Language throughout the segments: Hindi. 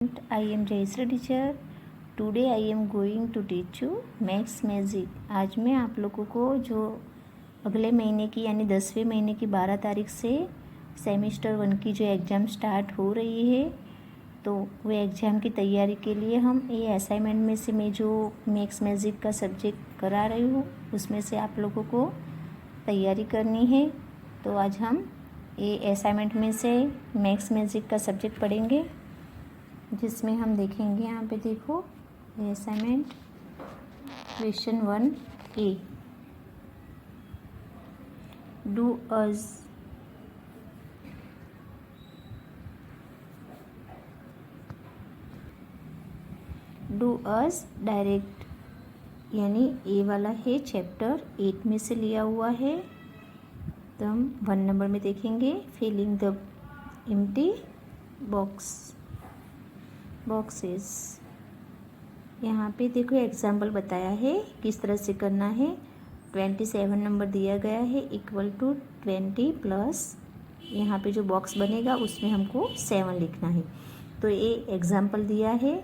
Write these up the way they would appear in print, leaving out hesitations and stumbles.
I am Jayashree teacher. Today I am going to teach you maths magic. आज मैं आप लोगों को जो अगले महीने की यानी 10वें महीने की 12 तारीख से सेमेस्टर 1 की जो एग्ज़ाम स्टार्ट हो रही है, तो वो एग्ज़ाम की तैयारी के लिए हम ये असाइनमेंट में से मैं जो मैथ्स मैजिक का सब्जेक्ट करा रही हूँ उसमें से आप लोगों को तैयारी करनी है। तो आज हम ये असाइनमेंट में से मैथ्स मैजिक का सब्जेक्ट पढ़ेंगे, जिसमें हम देखेंगे यहाँ पे देखो ये assignment question 1A, do us direct, यानी ए वाला है चैप्टर 8 में से लिया हुआ है। तो हम 1 नंबर में देखेंगे फिलिंग द एम्प्टी बॉक्सेस। यहाँ पे देखो एग्जाम्पल बताया है किस तरह से करना है। 27 नंबर दिया गया है इक्वल टू 20 प्लस यहाँ पे जो बॉक्स बनेगा उसमें हमको 7 लिखना है। तो ये एग्जाम्पल दिया है,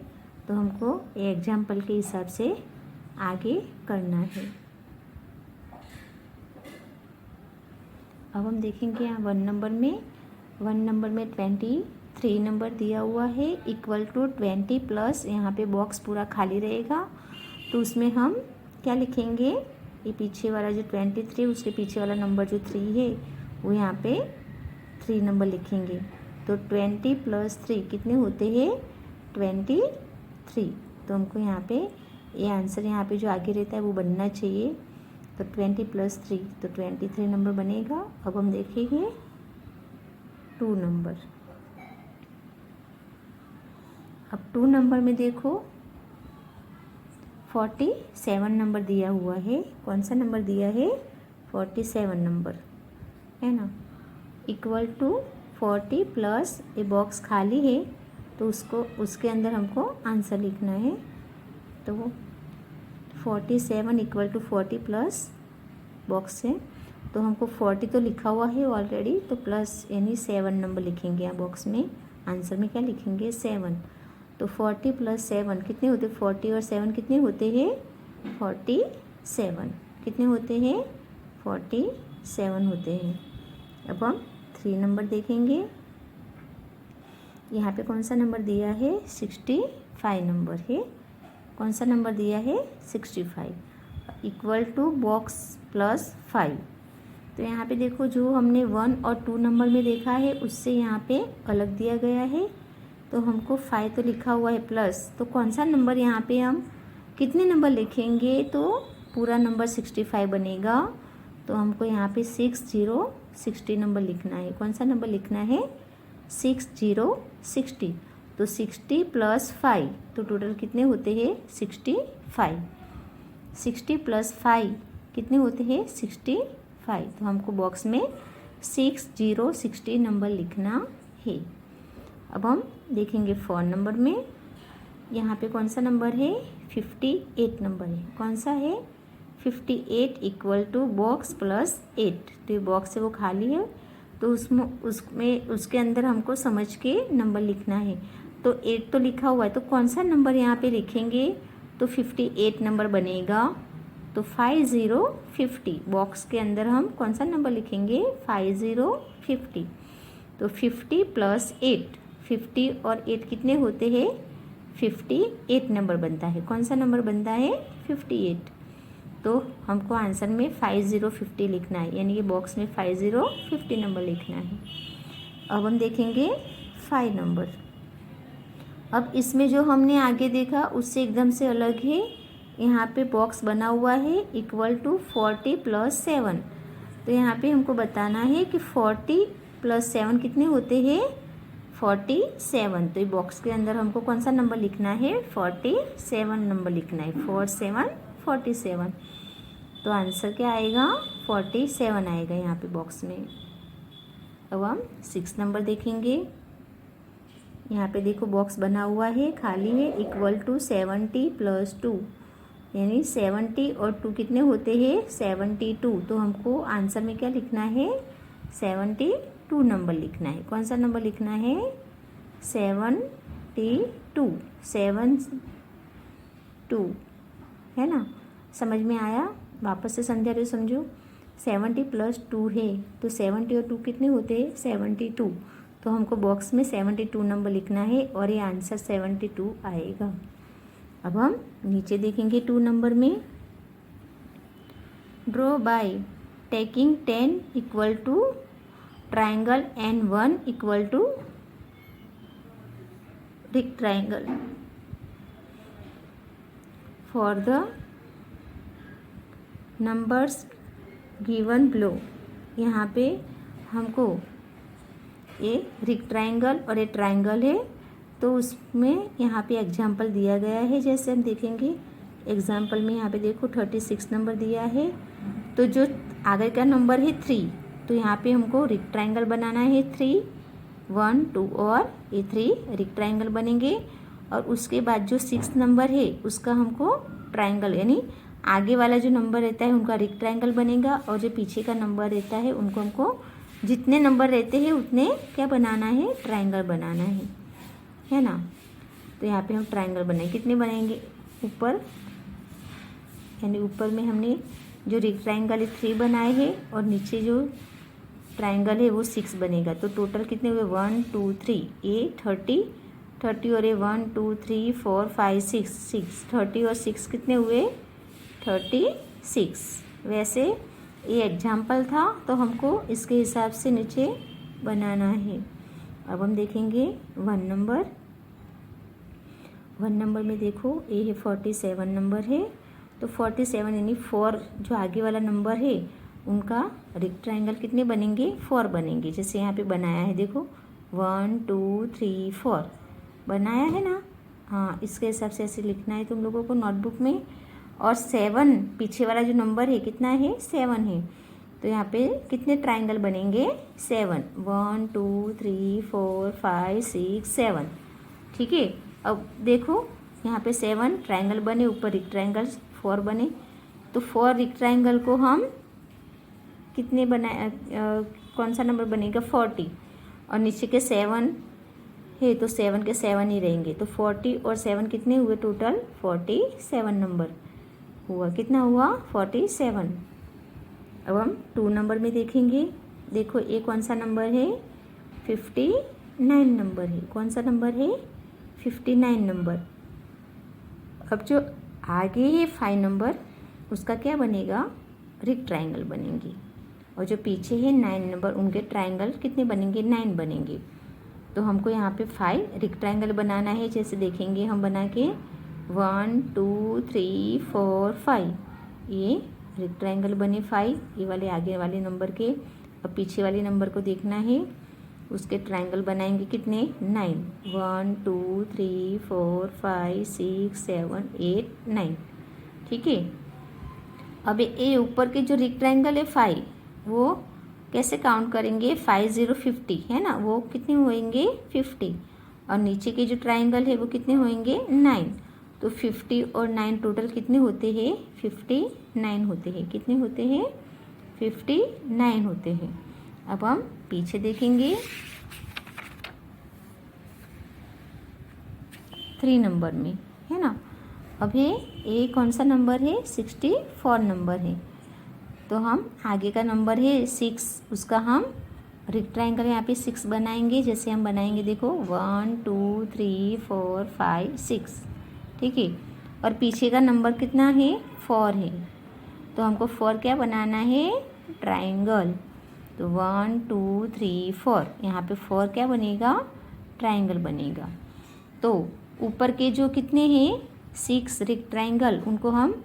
तो हमको ये एग्जाम्पल के हिसाब से आगे करना है। अब हम देखेंगे यहाँ 1 नंबर में 23 नंबर दिया हुआ है इक्वल टू 20 प्लस यहाँ पे बॉक्स पूरा खाली रहेगा, तो उसमें हम क्या लिखेंगे, ये पीछे वाला जो 23 उसके पीछे वाला नंबर जो 3 है वो यहाँ पे 3 नंबर लिखेंगे। तो 20 प्लस 3 कितने होते हैं 23। तो हमको यहाँ पे ये आंसर यहाँ पे जो आगे रहता है वो बनना चाहिए। तो 20 प्लस 3 तो 23 नंबर बनेगा। अब हम देखेंगे 2 नंबर। अब 2 नंबर में देखो 47 नंबर दिया हुआ है। कौन सा नंबर दिया है 47 नंबर है ना, इक्वल टू 40 प्लस ये बॉक्स खाली है तो उसके अंदर हमको आंसर लिखना है। तो 47 इक्वल टू 40 प्लस बॉक्स है, तो हमको 40 तो लिखा हुआ है ऑलरेडी, तो प्लस यानी 7 नंबर लिखेंगे यहाँ बॉक्स में। आंसर में क्या लिखेंगे 7। तो 40 प्लस 7 कितने होते, 40 और 7 कितने होते हैं 47। कितने होते हैं 47 होते हैं। अब हम 3 नंबर देखेंगे। यहाँ पे कौन सा नंबर दिया है 65 नंबर है। कौन सा नंबर दिया है 65 इक्वल टू बॉक्स प्लस 5। तो यहाँ पे देखो जो हमने 1 और 2 नंबर में देखा है उससे यहाँ पे अलग दिया गया है, तो हमको 5 तो लिखा हुआ है प्लस, तो कौन सा नंबर यहाँ पे हम कितने नंबर लिखेंगे तो पूरा नंबर 65 बनेगा। तो हमको यहाँ पे 60 नंबर लिखना है। कौन सा नंबर लिखना है 60। तो 60 प्लस 5 तो टोटल कितने होते हैं 65। 60 प्लस 5 कितने होते हैं 65। तो हमको बॉक्स में 60 नंबर लिखना है। अब हम देखेंगे 4 नंबर में। यहाँ पे कौन सा नंबर है 58 नंबर है। कौन सा है 58 इक्वल टू बॉक्स प्लस 8। तो ये बॉक्स है वो खाली है, तो उसके अंदर हमको समझ के नंबर लिखना है। तो 8 तो लिखा हुआ है, तो कौन सा नंबर यहाँ पे लिखेंगे तो 58 नंबर बनेगा। तो 50 बॉक्स के अंदर हम कौन सा नंबर लिखेंगे 50। तो 50 प्लस 8, 50 और 8 कितने होते हैं 58 नंबर बनता है। कौन सा नंबर बनता है 58। तो हमको आंसर में 50 लिखना है, यानी कि बॉक्स में 50 नंबर लिखना है। अब हम देखेंगे 5 नंबर। अब इसमें जो हमने आगे देखा उससे एकदम से अलग है। यहाँ पे बॉक्स बना हुआ है इक्वल टू 40 प्लस 7। तो यहाँ पे हमको बताना है कि 40 प्लस 7 कितने होते हैं 47। तो ये बॉक्स के अंदर हमको कौन सा नंबर लिखना है 47 नंबर लिखना है। 47। तो आंसर क्या आएगा 47 आएगा यहाँ पे बॉक्स में। अब हम 6 नंबर देखेंगे। यहाँ पे देखो बॉक्स बना हुआ है खाली है इक्वल टू 70 प्लस 2, यानी 70 और 2 कितने होते हैं 72। तो हमको आंसर में क्या लिखना है 72 नंबर लिखना है। कौन सा नंबर लिखना है 72 72 72 है ना। समझ में आया? वापस से समझा रहे हो, समझो। 70 + 2 है तो 70 और 2 कितने होते हैं? 72। तो हमको बॉक्स में 72 नंबर लिखना है और ये आंसर 72 आएगा। अब हम नीचे देखेंगे 2 नंबर में। Draw by taking 10 = triangle and 1 = rectangle for the numbers given below। यहाँ पे हमको ये रेक्टेंगल और ये ट्राइंगल है, तो उसमें यहाँ पे एग्जाम्पल दिया गया है। जैसे हम देखेंगे एग्जाम्पल में यहाँ पे देखो 36 नंबर दिया है, तो जो आगे का नंबर है 3, तो यहाँ पे हमको रेक्टेंगल बनाना है 3, 1 2 और ये 3 रेक्टेंगल बनेंगे। और उसके बाद जो 6 नंबर है उसका हमको ट्राइंगल, यानी आगे वाला जो नंबर रहता है उनका रेक्टेंगल बनेगा, और जो पीछे का नंबर रहता है उनको हमको जितने नंबर रहते हैं उतने क्या बनाना है? ट्राइंगल बनाना है ना। तो यहाँ पे हम ट्राइंगल बनाएंगे। कितने बनाएंगे? ऊपर, यानी ऊपर में हमने जो रेक्टेंगल है 3 बनाए हैं और नीचे जो ट्राइंगल है वो 6 बनेगा। तो टोटल कितने हुए? 1 2 3, ये 30 और ये 1 2 3 4 5 6 30 और 6 कितने हुए? 36। वैसे ये एग्जाम्पल था तो हमको इसके हिसाब से नीचे बनाना है। अब हम देखेंगे 1 नंबर। 1 नंबर में देखो ये है 47 नंबर है, तो 47 यानी 4 जो आगे वाला नंबर है उनका रेक्टेंगल कितने बनेंगे? 4 बनेंगे। जैसे यहाँ पे बनाया है देखो 1 2 3 4 बनाया है ना। हाँ, इसके हिसाब से ऐसे लिखना है तुम लोगों को नोटबुक में। और 7 पीछे वाला जो नंबर है कितना है? 7 है, तो यहाँ पे कितने ट्राइंगल बनेंगे? 7, 1 2 3 4 5 6 7। ठीक है। अब देखो यहाँ पे 7 ट्राइंगल बने, ऊपर रेक्टेंगल 4 बने, तो 4 रेक्टेंगल को हम कितने बनाए? कौन सा नंबर बनेगा? 40। और नीचे के 7 है तो 7 के 7 ही रहेंगे, तो 40 और 7 कितने हुए? टोटल 47 नंबर हुआ। कितना हुआ? 47। अब हम 2 नंबर में देखेंगे। देखो ये कौन सा नंबर है? 59 नंबर है। कौन सा नंबर है? 59 नंबर। अब जो आगे है 5 नंबर उसका क्या बनेगा? रेक्टेंगल बनेंगे, और जो पीछे है 9 नंबर उनके ट्राइंगल कितने बनेंगे? 9 बनेंगे। तो हमको यहाँ पे 5 रेक्टेंगल बनाना है। जैसे देखेंगे हम बना के 1 2 3 4 5, ये रेक्टेंगल बने 5, ये वाले आगे वाले नंबर के। अब पीछे वाले नंबर को देखना है, उसके ट्राइंगल बनाएंगे कितने? 9, 1 2 3 4 5 6 7 8 9। ठीक है। अब ये ऊपर के जो रेक्टेंगल है 5, वो कैसे काउंट करेंगे? 5 0 50 है ना, वो कितने होंगे? 50। और नीचे के जो ट्राइंगल है वो कितने होंगे? 9। तो 50 और 9 टोटल कितने होते हैं? 59 होते हैं। कितने होते हैं? 59 होते हैं। अब हम पीछे देखेंगे 3 नंबर में, है ना। अब ये कौन सा नंबर है? 64 नंबर है। तो हम आगे का नंबर है 6, उसका हम रेक्टेंगल यहाँ पे 6 बनाएंगे। जैसे हम बनाएंगे देखो 1 2 3 4 5 6। ठीक है। और पीछे का नंबर कितना है? 4 है, तो हमको 4 क्या बनाना है? ट्राइंगल। तो 1 2 3 4, यहाँ पे 4 क्या बनेगा? ट्राइंगल बनेगा। तो ऊपर के जो कितने हैं? 6 रेक्टेंगल, उनको हम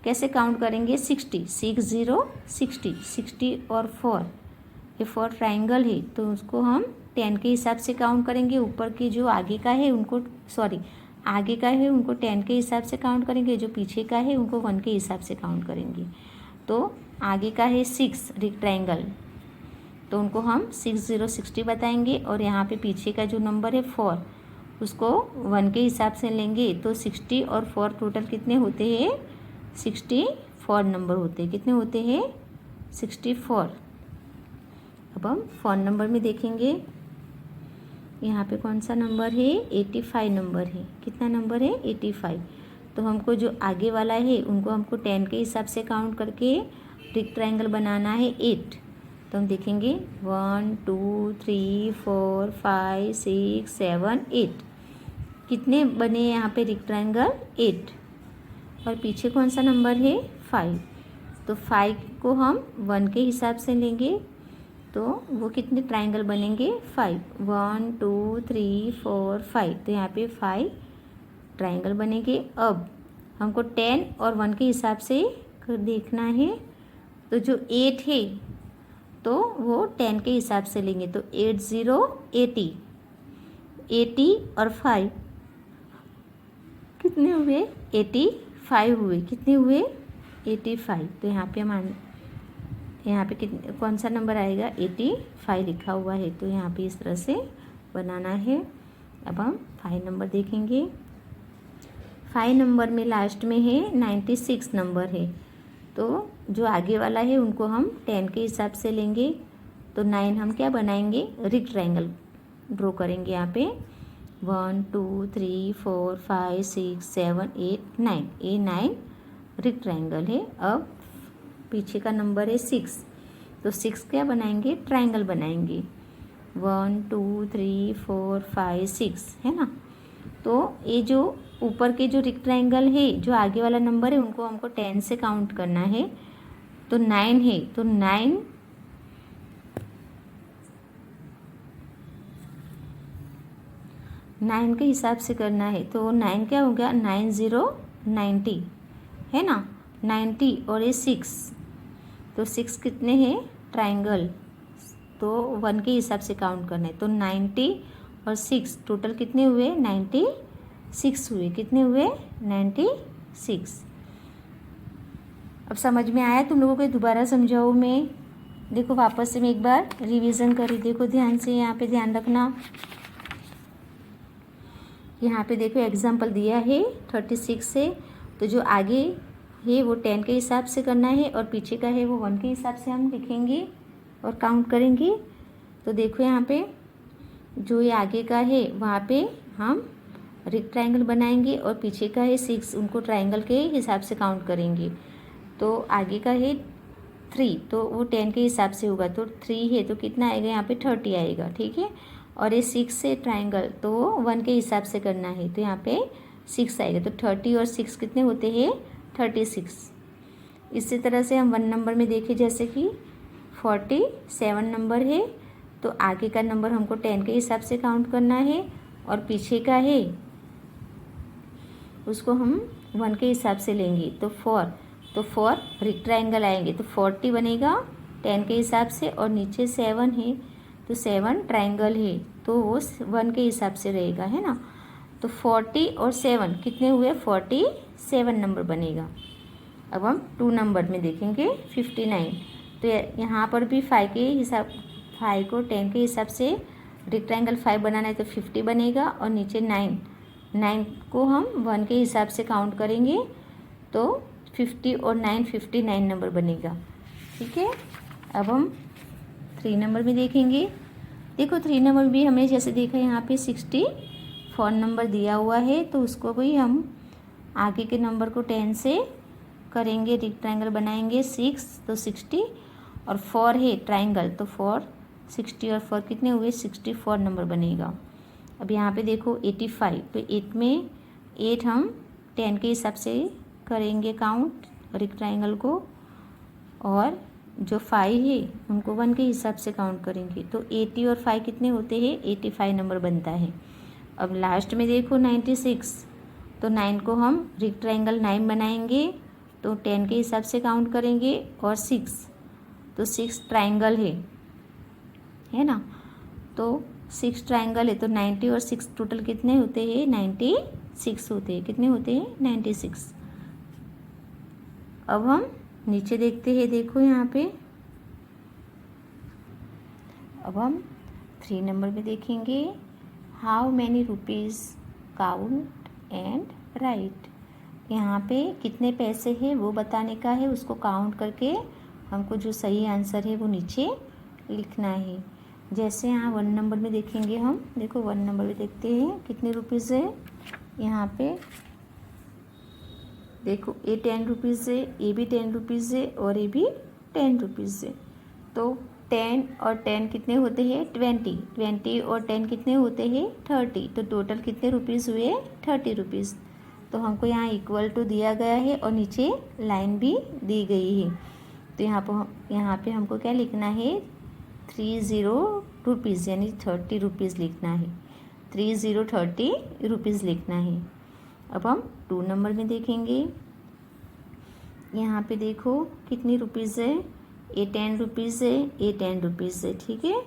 कैसे काउंट करेंगे? 60 6 0 60 60 और 4, ये 4 ट्राइंगल है तो उसको हम 10 के हिसाब से काउंट करेंगे। ऊपर के जो आगे का है उनको आगे का है उनको 10 के हिसाब से काउंट करेंगे, जो पीछे का है उनको 1 के हिसाब से काउंट करेंगे। तो आगे का है 6 रेक्टेंगल, तो उनको हम 6 0 60 बताएंगे। और यहाँ पे पीछे का जो नंबर है 4, उसको 1 के हिसाब से लेंगे। तो 60 और 4 टोटल कितने होते हैं? 64 नंबर होते हैं। कितने होते हैं? 64। अब हम 4 नंबर में देखेंगे यहाँ पे कौन सा नंबर है, 85 नंबर है। कितना नंबर है, 85। तो हमको जो आगे वाला है उनको हमको 10 के हिसाब से काउंट करके रेक्टेंगल बनाना है 8। तो हम देखेंगे 1 2 3 4 5 6 7 8। कितने बने यहाँ पे रेक्टेंगल, 8। और पीछे कौन सा नंबर है, 5। तो 5 को हम 1 के हिसाब से लेंगे तो वो कितने ट्रायंगल बनेंगे, 5। 1 2 3 4 5। तो यहाँ पे 5 ट्रायंगल बनेंगे। अब हमको 10 और 1 के हिसाब से देखना है। तो जो 8 है तो वो 10 के हिसाब से लेंगे। तो 8 0 80। 80 और 5 कितने हुए, 85 हुए। कितने हुए, 85। तो यहाँ पे हम यहाँ पे कितने कौन सा नंबर आएगा, 85 लिखा हुआ है। तो यहाँ पे इस तरह से बनाना है। अब हम 5 नंबर देखेंगे। 5 नंबर में लास्ट में है 96 नंबर है। तो जो आगे वाला है उनको हम 10 के हिसाब से लेंगे। तो 9 हम क्या बनाएंगे, रेक्टेंगल ड्रॉ करेंगे यहाँ पे। 1 2 3 4 5 6 7 8 9। ये 9 रेक्टेंगल है। अब पीछे का नंबर है 6। तो 6 क्या बनाएंगे, ट्रायंगल बनाएंगे। 1 2 3 4 5 6 है ना। तो ये जो ऊपर के जो रेक्टेंगल है, जो आगे वाला नंबर है, उनको हमको 10 से काउंट करना है। तो 9 है तो 9 के हिसाब से करना है। तो 9 क्या हो गया, 9 0 90 है ना, 90। और ये 6। तो 6 कितने हैं, ट्रायंगल। तो 1 के हिसाब से काउंट करना है। तो 90 और 6 टोटल कितने हुए, 96 हुए। कितने हुए, 96। अब समझ में आया तुम लोगों को, दोबारा समझाऊँ मैं। देखो वापस से मैं एक बार रिवीजन करी, देखो ध्यान से, यहाँ पे ध्यान रखना। यहाँ पे देखो एग्जाम्पल दिया है 36 से। तो जो आगे है वो 10 के हिसाब से करना है और पीछे का है वो 1 के हिसाब से हम लिखेंगे और काउंट करेंगे। तो देखो यहाँ पे जो ये आगे का है वहाँ पे हम रेक्टेंगल बनाएंगे और पीछे का है 6, उनको ट्रायंगल के हिसाब से काउंट करेंगे। तो आगे का है 3 तो वो 10 के हिसाब से होगा। तो 3 है तो कितना आएगा, यहाँ पे 30 आएगा, ठीक है। और ये 6 से ट्रायंगल तो 1 के हिसाब से करना है। तो यहाँ पे 6 आएगा। तो 30 और 6 कितने होते हैं, 36। इसी तरह से हम 1 नंबर में देखें, जैसे कि 47 नंबर है। तो आगे का नंबर हमको 10 के हिसाब से काउंट करना है और पीछे का है उसको हम 1 के हिसाब से लेंगे। तो 4 रेक्टेंगल आएंगे। तो 40 बनेगा 10 के हिसाब से और नीचे 7 है तो 7 ट्रायंगल है तो वो 1 के हिसाब से रहेगा, है ना। तो 40 और 7 कितने हुए, 47 नंबर बनेगा। अब हम 2 नंबर में देखेंगे 59। तो यहाँ पर भी 5 को 10 के हिसाब से रेक्टेंगल 5 बनाना है तो 50 बनेगा और नीचे 9 को हम 1 के हिसाब से काउंट करेंगे तो 50 और 9 59 नंबर बनेगा, ठीक है। अब हम 3 नंबर में देखेंगे। देखो 3 नंबर भी हमें जैसे देखा यहाँ पे 64 नंबर दिया हुआ है। तो उसको भी हम आगे के नंबर को 10 से करेंगे, रेक्टेंगल बनाएंगे। 6 तो 60 और 4 है ट्रायंगल तो 4 60 और 4 कितने हुए, 64 नंबर बनेगा। अब यहाँ पे देखो 85। तो 8 में 8 हम 10 के हिसाब से करेंगे काउंट रेक्टेंगल को और जो 5 है उनको 1 के हिसाब से काउंट करेंगे। तो 80 और 5 कितने होते हैं, 85 नंबर बनता है। अब लास्ट में देखो 96। तो 9 को हम रेक्टेंगल 9 बनाएंगे तो 10 के हिसाब से काउंट करेंगे और 6 तो 6 ट्रायंगल है ना। तो 6 ट्रायंगल है तो 90 और 6 टोटल कितने होते हैं, 96 होते हैं। कितने होते हैं, 96। अब हम नीचे देखते हैं, देखो यहाँ पे अब हम 3 नंबर में देखेंगे। How many rupees count and right. यहाँ पे कितने पैसे हैं वो बताने का है, उसको काउंट करके हमको जो सही आंसर है वो नीचे लिखना है। जैसे यहाँ 1 नंबर में देखेंगे हम, देखो 1 नंबर में देखते हैं कितने रुपीज़ है। यहाँ पे देखो ये 10 रुपीज़ है, ये भी 10 रुपीज़ है और ये भी 10 रुपीज़ है। तो 10 और 10 कितने होते हैं 20, 20 और 10 कितने होते हैं 30। तो टोटल कितने रुपीज़ हुए 30 रुपीज़। तो हमको यहाँ इक्वल टू दिया गया है और नीचे लाइन भी दी गई है। तो यहाँ पे हमको क्या लिखना है 30 रुपीज़ यानी 30 रुपीज़ लिखना है। 30 रुपीज़ लिखना है। अब हम 2 नंबर में देखेंगे। यहाँ पे देखो कितनी रुपीज़ है, ये 10 रुपीज़ है, ये 10 रुपीज़ है, ठीक है।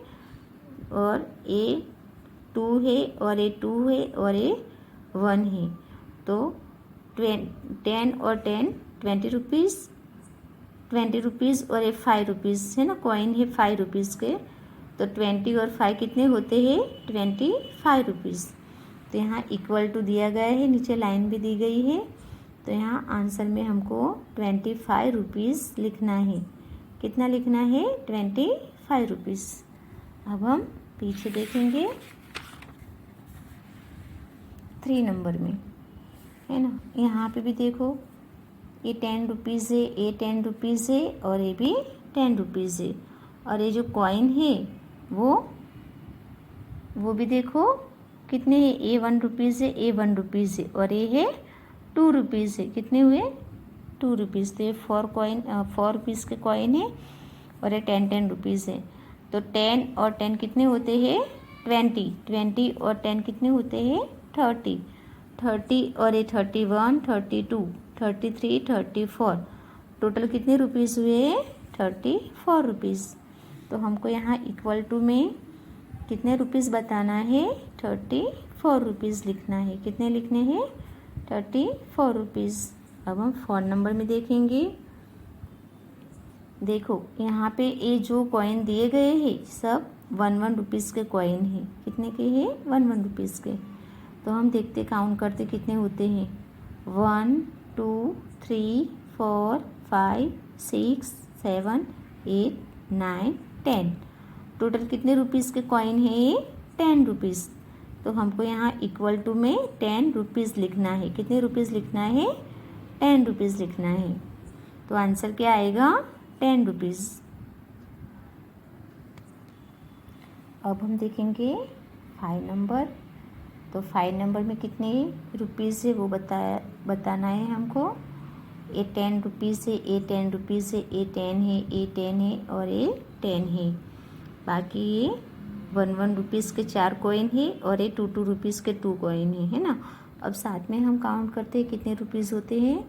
और ये 2 है और ये 2 है और ये 1 है। तो 10 और 10 20 रुपीज़, 20 रुपीज़ और ये 5 रुपीज़ है ना, कॉइन है 5 रुपीज़ के। तो 20 और 5 कितने होते हैं 25 रुपीज़। तो यहाँ इक्वल टू दिया गया है, नीचे लाइन भी दी गई है। तो यहाँ आंसर में हमको 25 रुपीज़ लिखना है। कितना लिखना है 25 रुपीज़। अब हम पीछे देखेंगे 3 नंबर में, है ना। यहाँ पे भी देखो ये 10 रुपीज़ है, ये 10 रुपीज़ है और ये भी 10 रुपीज़ है। और ये जो कॉइन है वो भी देखो कितने हैं, ये 1 रुपीज़ है, ये 1 रुपीज़ है और ये है 2 रुपीज़ है। कितने हुए 2 रुपीज़। तो ये 4 रुपीज़ के कॉइन है और ये 10 रुपीज़ है। तो 10 और 10 कितने होते हैं 20, 20 और 10 कितने होते हैं 30, 30 और ये 31, 32, 33, 34। टोटल कितने रुपीज़ हुए 34 रुपीज़। तो हमको यहाँ इक्वल टू में कितने रुपीज़ बताना है 34 रुपीज़ लिखना है। कितने लिखने हैं 34 रुपीज़। अब हम 4 नंबर में देखेंगे। देखो यहाँ पे ये जो कॉइन दिए गए हैं सब 1 रुपीज़ के कॉइन हैं। कितने के हैं 1 रुपीज़ के। तो हम देखते काउंट करते कितने होते हैं 1 2 3 4 5 6 7 8 9 10। टोटल कितने रुपीज़ के कॉइन है ये 10 रुपीज़। तो हमको यहाँ इक्वल टू में 10 रुपीज़ लिखना है। कितने रुपीज़ लिखना है 10 रुपीज़ लिखना है। तो आंसर क्या आएगा 10 रुपीज़। अब हम देखेंगे 5 नंबर। तो 5 नंबर में कितने रुपीज़ है वो बताना है हमको। ये 10 रुपीज़ है, ये 10 रुपीज़ है, ये 10 है, ये 10 है और ये 10 है। बाकी ये 1 रुपीज़ के 4 कॉइन है और ये 2 रुपीज़ के 2 कॉइन है ना। अब साथ में हम काउंट करते हैं कितने रुपीज़ होते हैं।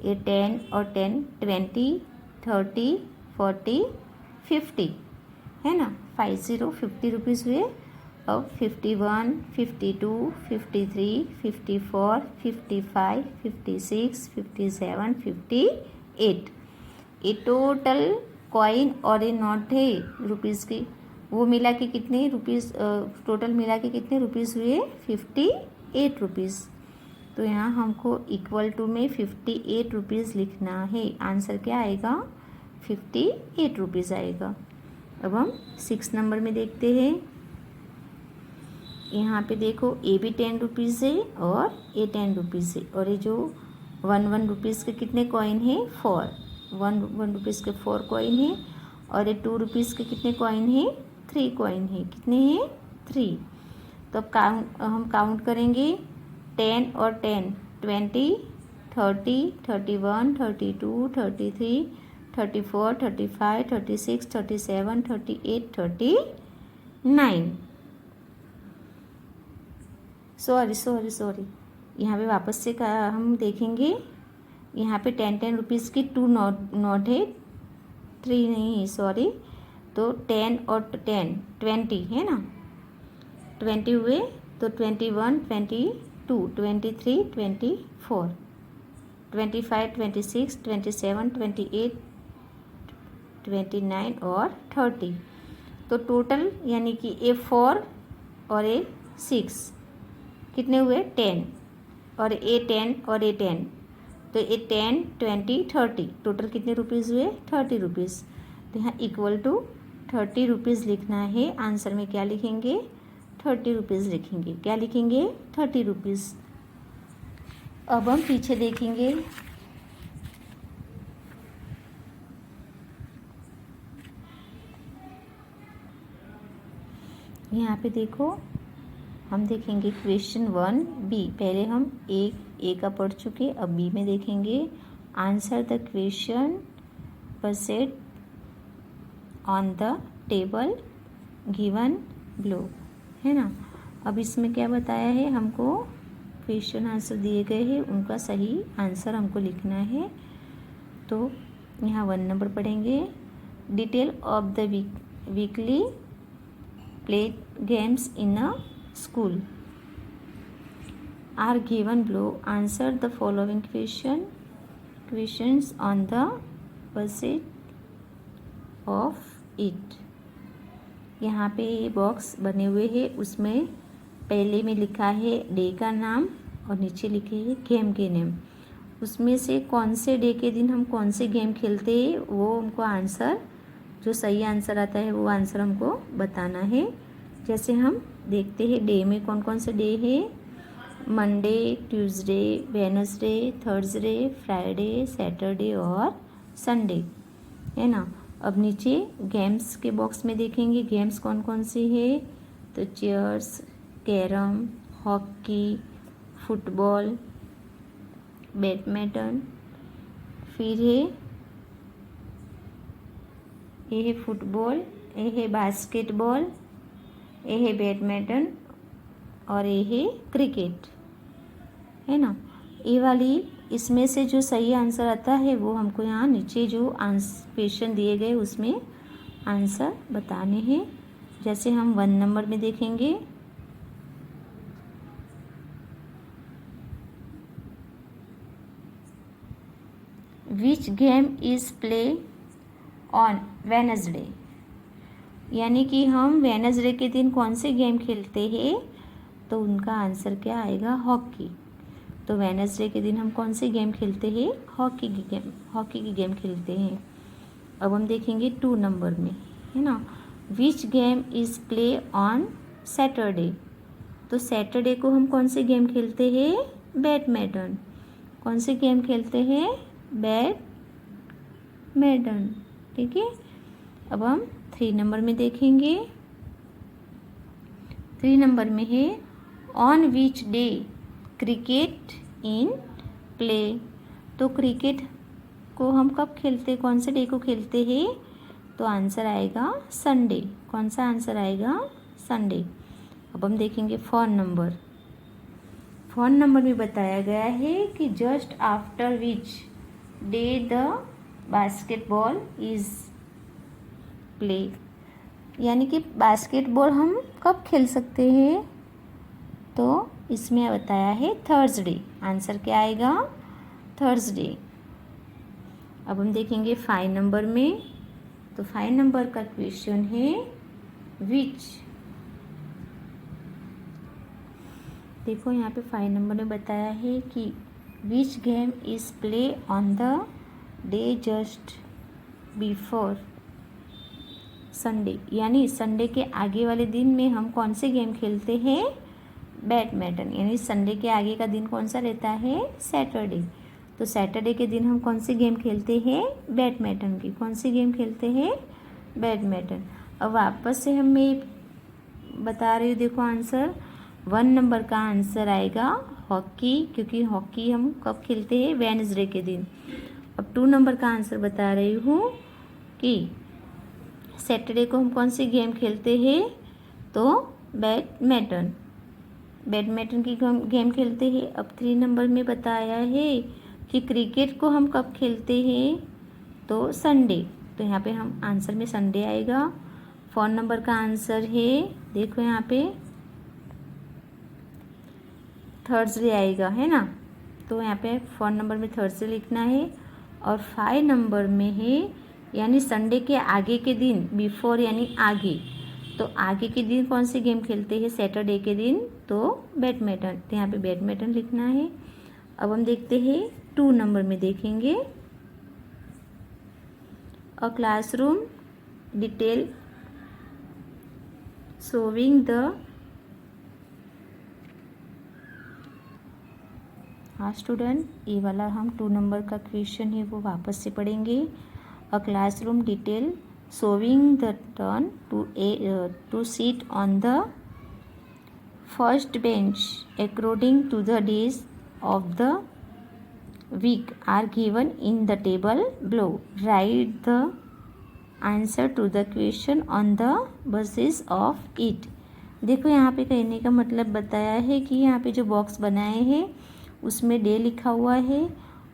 ये 10 और 10 20 30 40 50 है ना। 50 रुपीज़ हुए। अब 51 52 53 54 55 56 57 58 ये टोटल कॉइन और ये नोट है रुपीज़ की, वो मिला के कितने रुपीज़ टोटल मिला के कितने रुपीज़ हुए 58 रुपीज़। तो यहाँ हमको इक्वल टू में 58 रुपीज़ लिखना है। आंसर क्या आएगा 58 रुपीज़ आएगा। अब हम 6 नंबर में देखते हैं। यहाँ पे देखो ये भी 10 रुपीज़ है और ये 10 रुपीज़ है और ये जो 1 रुपीज़ के कितने कॉइन है 4, 1 रुपीज़ के 4 कॉइन है और ये 2 रुपीज़ के कितने कॉइन है 3 कॉइन है। कितने हैं 3। तो अब हम काउंट करेंगे 10 और 10 20 30 31 32 33 34 35 36 37 38 39। सॉरी यहाँ पे वापस से हम देखेंगे। यहाँ पे 10 रुपीज़ की 2 नोट है, 3 नहीं है सॉरी। तो 10 और 10 20 है ना, 20 हुए। तो 21 22 23 24 25 26 27 28 29 और 30। तो टोटल यानी कि ये 4 और ये 6 कितने हुए 10 और ये 10 और ये 10। तो ये 10 20 30 टोटल कितने रुपीज़ हुए 30 रुपीज़। तो यहाँ इक्वल टू ₹30 लिखना है। आंसर में क्या लिखेंगे? ₹30 लिखेंगे। क्या लिखेंगे? ₹30। अब हम पीछे देखेंगे। यहाँ पे देखो, हम देखेंगे क्वेश्चन 1B। पहले हम ए का पढ़ चुके, अब बी में देखेंगे। Answer the question percent on the table given below, है ना। अब इसमें क्या बताया है, हमको क्वेश्चन आंसर दिए गए हैं, उनका सही आंसर हमको लिखना है। तो यहाँ 1 नंबर पढ़ेंगे। Detail of the weekly play games in a school are given below. Answer the following questions on the pursuit of it. यहाँ पे बॉक्स बने हुए हैं, उसमें पहले में लिखा है डे का नाम और नीचे लिखे हैं गेम के नेम। उसमें से कौन से डे के दिन हम कौन से गेम खेलते हैं, वो हमको आंसर, जो सही आंसर आता है वो आंसर हमको बताना है। जैसे हम देखते हैं डे में कौन कौन से डे है। Monday, Tuesday, Wednesday, Thursday, Friday, Saturday और संडे, है ना। अब नीचे गेम्स के बॉक्स में देखेंगे गेम्स कौन कौन से है। तो chairs, carrom, hockey, football, badminton, फिर है ये है फुटबॉल, ये है बास्केटबॉल, ये है बैडमिंटन और ये है क्रिकेट, है ना। ये वाली, इसमें से जो सही आंसर आता है वो हमको यहाँ नीचे जो क्वेश्चन दिए गए उसमें आंसर बताने हैं। जैसे हम 1 नंबर में देखेंगे। Which game is play on Wednesday, यानी कि हम वेडनेसडे के दिन कौन से गेम खेलते हैं, तो उनका आंसर क्या आएगा? हॉकी। तो वेडनेसडे के दिन हम कौन से गेम खेलते हैं? हॉकी की गेम खेलते हैं। अब हम देखेंगे 2 नंबर में, है ना। Which game is play on Saturday, तो सैटरडे को हम कौन से गेम खेलते हैं? बैडमिंटन। कौन से गेम खेलते हैं? बैडमिंटन, ठीक है। अब हम 3 नंबर में देखेंगे। 3 नंबर में है on which day cricket in play, तो क्रिकेट को हम कब खेलते, कौन से डे को खेलते हैं? तो आंसर आएगा संडे। कौन सा आंसर आएगा? संडे। अब हम देखेंगे 4 नंबर। 4 नंबर में बताया गया है कि just after which day the basketball is play, यानी कि बास्केटबॉल हम कब खेल सकते हैं, तो इसमें बताया है थर्सडे। आंसर क्या आएगा? थर्सडे। अब हम देखेंगे 5 नंबर में। तो 5 नंबर का क्वेश्चन है विच, देखो यहाँ पे 5 नंबर में बताया है कि which game is play on the day just before Sunday, यानी संडे के आगे वाले दिन में हम कौन से गेम खेलते हैं? बैडमिंटन। यानी संडे के आगे का दिन कौन सा रहता है? सैटरडे। तो सैटरडे के दिन हम कौन से गेम खेलते हैं? बैडमिंटन की। कौन सी गेम खेलते हैं? बैडमिंटन। अब वापस से हम मैं बता रही हूँ, देखो आंसर 1 नंबर का आंसर आएगा हॉकी, क्योंकि हॉकी हम कब खेलते हैं? वेडनेसडे के दिन। अब 2 नंबर का आंसर बता रही हूँ कि सैटरडे को हम कौन सी गेम खेलते हैं? तो बैडमिंटन की गेम खेलते हैं। अब 3 नंबर में बताया है कि क्रिकेट को हम कब खेलते हैं? तो संडे। तो यहाँ पे हम आंसर में संडे आएगा। 4 नंबर का आंसर है, देखो यहाँ पे थर्सडे आएगा, है ना। तो यहाँ पे 4 नंबर में थर्सडे लिखना है। और 5 नंबर में है यानी संडे के आगे के दिन, बिफोर यानी आगे, तो आगे के दिन कौन से गेम खेलते हैं सैटरडे के दिन? तो बैडमिंटन। तो यहाँ पे बैडमिंटन लिखना है। अब हम देखते हैं 2 नंबर में देखेंगे। अ क्लासरूम डिटेल सोविंग द हाँ स्टूडेंट, ये वाला हम 2 नंबर का क्वेश्चन है वो वापस से पढ़ेंगे। A classroom detail showing the turn to sit on the first bench according to the days of the week are given in the table below. Write the answer to the question on the basis of it. देखो यहाँ पे कहने का मतलब बताया है कि यहाँ पे जो बॉक्स बनाए हैं उसमें डे लिखा हुआ है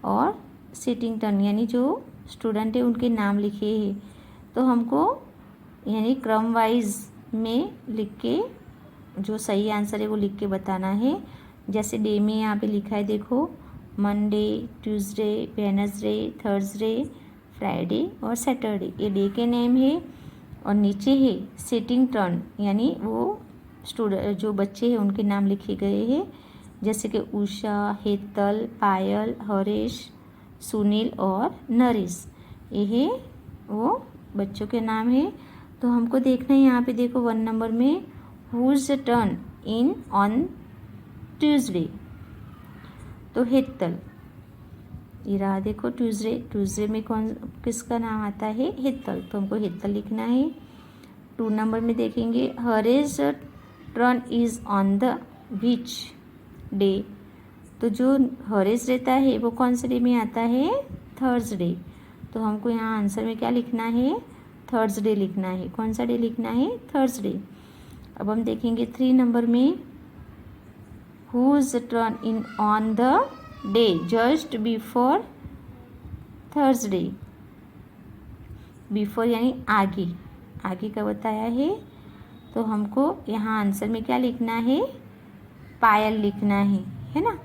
और सीटिंग टर्न यानी जो स्टूडेंट है उनके नाम लिखे हैं। तो हमको यानी क्रम वाइज में लिख के जो सही आंसर है वो लिख के बताना है। जैसे डे में यहाँ पे लिखा है देखो, Monday, Tuesday, Wednesday, Thursday, Friday और सैटरडे, ये डे के नेम है। और नीचे है सीटिंग टर्न यानी वो स्टूडेंट जो बच्चे हैं उनके नाम लिखे गए हैं, जैसे कि उषा, हेतल, पायल, हरीश, सुनील और नरेश, ये वो बच्चों के नाम है। तो हमको देखना है यहाँ पे देखो 1 नंबर में whose turn in on Tuesday, तो हेतल ये रहा देखो ट्यूसडे में कौन किसका नाम आता है, हेतल, तो हमको हेतल लिखना है। 2 नंबर में देखेंगे Harish turn is on the which day, तो जो हरीश रहता है वो कौन से डे में आता है, थर्सडे, तो हमको यहाँ आंसर में क्या लिखना है, थर्सडे लिखना है। कौन सा डे लिखना है, थर्सडे। अब हम देखेंगे 3 नंबर में whose turn in on the day just before Thursday, before यानी आगे, आगे का बताया है। तो हमको यहाँ आंसर में क्या लिखना है, पायल लिखना है ना,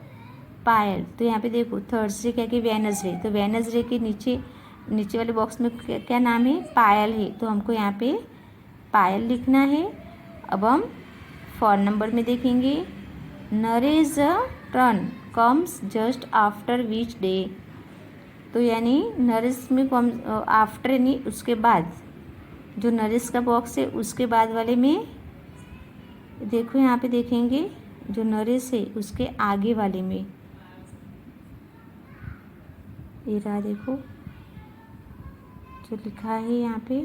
पायल। तो यहाँ पे देखो थर्सडे क्या कि वेडनेसडे, तो वेडनेसडे के नीचे वाले बॉक्स में क्या नाम है, पायल है, तो हमको यहाँ पे पायल लिखना है। अब हम 4 नंबर में देखेंगे Naresh turn comes just after which day, तो यानी नरेश में आफ्टर यानी उसके बाद, जो नरेश का बॉक्स है उसके बाद वाले में देखो यहाँ पे देखेंगे जो नरेश है उसके आगे वाले में, ये रहा देखो जो लिखा है यहाँ पे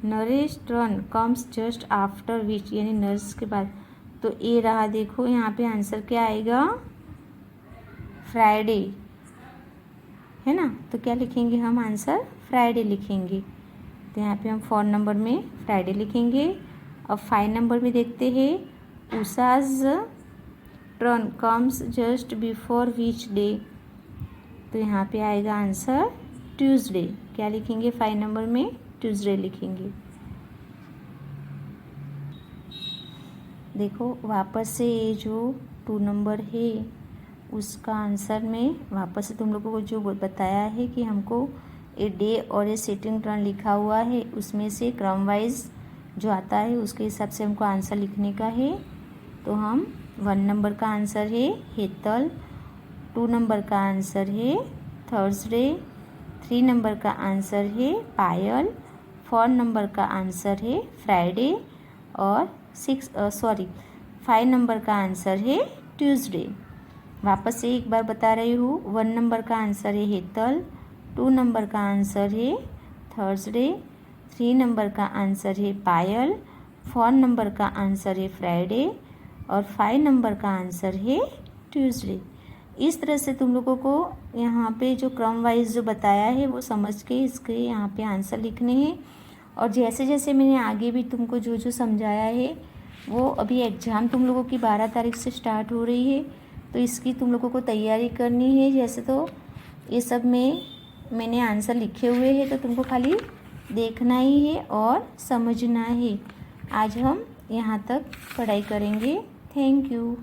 Naresh turn comes just after which यानी नरेश के बाद, तो ये रहा देखो यहाँ पे आंसर क्या आएगा, फ्राइडे, है ना। तो क्या लिखेंगे हम, आंसर फ्राइडे लिखेंगे। तो यहाँ पे हम 4 नंबर में फ्राइडे लिखेंगे। अब 5 नंबर में देखते हैं Usha's turn comes just before which day, तो यहाँ पे आएगा आंसर ट्यूसडे। क्या लिखेंगे 5 नंबर में, ट्यूसडे लिखेंगे। देखो वापस से ये जो 2 नंबर है उसका आंसर में वापस से तुम लोगों को जो बताया है कि हमको ए डे और ए सीटिंग टर्न लिखा हुआ है उसमें से क्रम वाइज जो आता है उसके हिसाब से हमको आंसर लिखने का है। तो हम 1 नंबर का आंसर है हेतल, 2 नंबर का आंसर है थर्सडे, 3 नंबर का आंसर है पायल, 4 नंबर का आंसर है फ्राइडे और 5 नंबर का आंसर है ट्यूसडे। वापस से एक बार बता रही हूँ, 1 नंबर का आंसर है हेतल, 2 नंबर का आंसर है थर्सडे, 3 नंबर का आंसर है पायल, 4 नंबर का आंसर है फ्राइडे और 5 नंबर का आंसर है ट्यूसडे। इस तरह से तुम लोगों को यहाँ पे जो क्रम वाइज जो बताया है वो समझ के इसके यहाँ पे आंसर लिखने हैं। और जैसे जैसे मैंने आगे भी तुमको जो जो समझाया है वो अभी एग्ज़ाम तुम लोगों की 12 तारीख से स्टार्ट हो रही है, तो इसकी तुम लोगों को तैयारी करनी है। जैसे तो ये सब में मैंने आंसर लिखे हुए हैं, तो तुमको खाली देखना ही है और समझना है। आज हम यहाँ तक पढ़ाई करेंगे। Thank you.